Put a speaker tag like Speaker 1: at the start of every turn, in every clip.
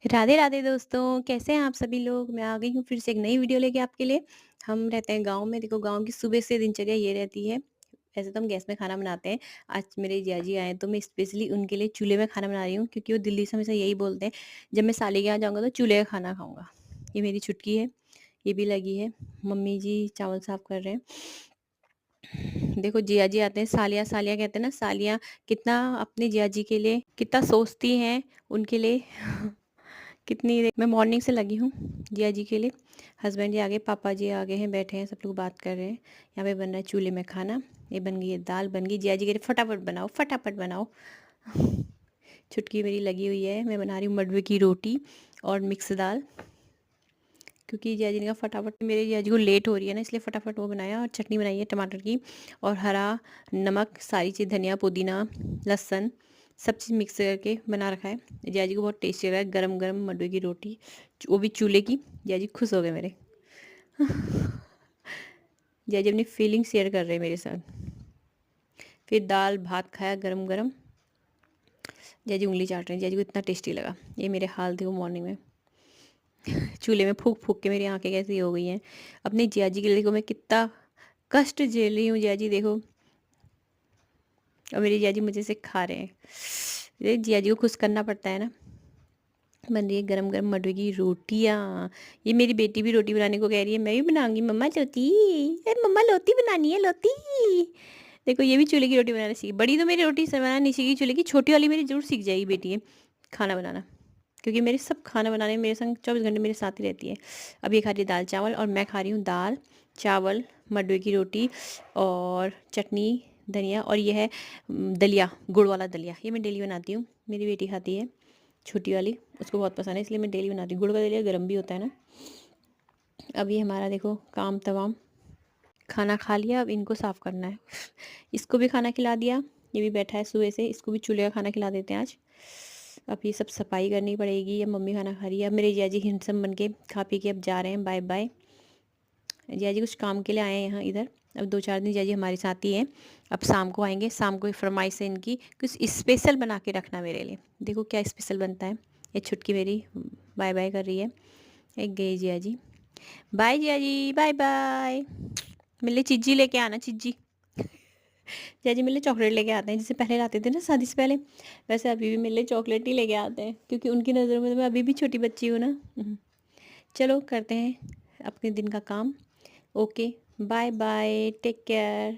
Speaker 1: राधे राधे दोस्तों, कैसे हैं आप सभी लोग? मैं आ गई हूँ फिर से एक नई वीडियो लेके आपके लिए। हम रहते हैं गाँव में, देखो गाँव की सुबह से दिनचर्या ये रहती है। वैसे तो हम गैस में खाना बनाते हैं। आज मेरे जीजाजी आए हैं तो मैं स्पेशली उनके लिए चूल्हे में खाना बना रही हूँ, क्योंकि वो दिल्ली से हमेशा यही बोलते हैं, जब मैं साली के यहाँ जाऊँगा तो चूल्हे का खाना खाऊँगा। ये मेरी छुटकी है, ये भी लगी है। मम्मी जी चावल साफ कर रहे हैं। देखो जीजाजी आते हैं, सालियाँ सालियाँ कहते हैं ना, सालियाँ कितना अपने जीजाजी के लिए कितना सोचती हैं उनके लिए। कितनी देर मैं मॉर्निंग से लगी हूँ जिया जी के लिए। हस्बैंड जी आगे, पापा जी आगे हैं, बैठे हैं, सब लोग बात कर रहे हैं। यहाँ पे बन रहा है चूल्हे में खाना। ये बन गई है दाल, बन गई। जिया जी कह रहे फटाफट बनाओ फटाफट बनाओ। छुटकी मेरी लगी हुई है, मैं बना रही हूँ मडवे की रोटी और मिक्स दाल, क्योंकि जिया जी ने कहा फटाफट। मेरे जिया जी को लेट हो रही है ना, इसलिए फटाफट वो बनाया। और चटनी बनाई है टमाटर की, और हरा नमक, सारी चीज़, धनिया पुदीना लहसुन, सब चीज़ मिक्स करके बना रखा है। जिया जी को बहुत टेस्टी लग रहा है, गरम गरम मडवे की रोटी, वो भी चूल्हे की। जिया जी खुश हो गए मेरे। जिया जी अपनी फीलिंग शेयर कर रहे हैं मेरे साथ। फिर दाल भात खाया गरम गरम। जिया जी उंगली चाट रहे हैं, जिया जी को इतना टेस्टी लगा। ये मेरे हाल थे वो मॉर्निंग में। चूल्हे में फूक फूक के मेरी आंखें कैसी हो गई हैं। अपनी जिया जी के लिए देखो मैं कितना कष्ट झेल रही हूँ। जिया जी देखो, और मेरी जिया जी मुझे से खा रहे हैं। जिया जी को खुश करना पड़ता है ना। बन रही है गरम गरम मडवे की रोटियाँ। ये मेरी बेटी भी रोटी बनाने को कह रही है, मैं भी बनाऊंगी मम्मा लोती। अरे मम्मा लोती बनानी है लोती। देखो ये भी चूल्हे की रोटी बनाना सीखी। बड़ी तो मेरी रोटी बनाना नहीं सीखी चूल्हे की, छोटी वाली मेरी जरूर सीख जाएगी बेटी है खाना बनाना, क्योंकि मेरे सब खाना बनाने में मेरे संग 24 घंटे मेरे साथ ही रहती है। अब ये खा रही है दाल चावल, और मैं खा रही हूँ दाल चावल मडवे की रोटी और चटनी धनिया। और ये है दलिया, गुड़ वाला दलिया। ये मैं डेली बनाती हूँ, मेरी बेटी खाती है छोटी वाली, उसको बहुत पसंद है, इसलिए मैं डेली बनाती हूँ। गुड़ का दलिया गर्म भी होता है ना। अब ये हमारा देखो काम तमाम, खाना खा लिया, अब इनको साफ़ करना है। इसको भी खाना खिला दिया, ये भी बैठा है सुबह से, इसको भी चूल्हे का खाना खिला देते हैं आज। अब ये सब सफाई करनी पड़ेगी। अब मम्मी खाना खा रही है। अब मेरे जिया जी हिंसम बन के खा पी के अब जा रहे हैं, बाय बाय। जिया जी कुछ काम के लिए आए हैं यहाँ इधर। अब 2-4 दिन जिया जी हमारे साथ ही हैं। अब शाम को आएंगे। शाम को फरमाइश है इनकी, कुछ स्पेशल बना के रखना मेरे लिए। देखो क्या स्पेशल बनता है। ये छुटकी मेरी बाय बाय कर रही है। एक गई जिया जी, बाय जिया जी, बाय बाय। मेरे लिए चिज्जी लेके आना, चिज्जी। जिया जी मेरे लिए चॉकलेट लेके आते हैं, जैसे पहले लाते थे ना शादी से पहले, वैसे अभी भी मेरे लिए चॉकलेट ही लेके आते हैं, क्योंकि उनकी नज़रों में तो मैं अभी भी छोटी बच्ची हूँ ना। चलो करते हैं अपने दिन का काम। Okay, bye bye, take care.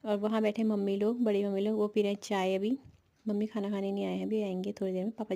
Speaker 1: और वहाँ बैठे मम्मी लोग, बड़ी मम्मी लोग, वो पी रहे हैं चाय अभी। मम्मी खाना खाने नहीं आए हैं, अभी आएंगे थोड़ी देर में। पापा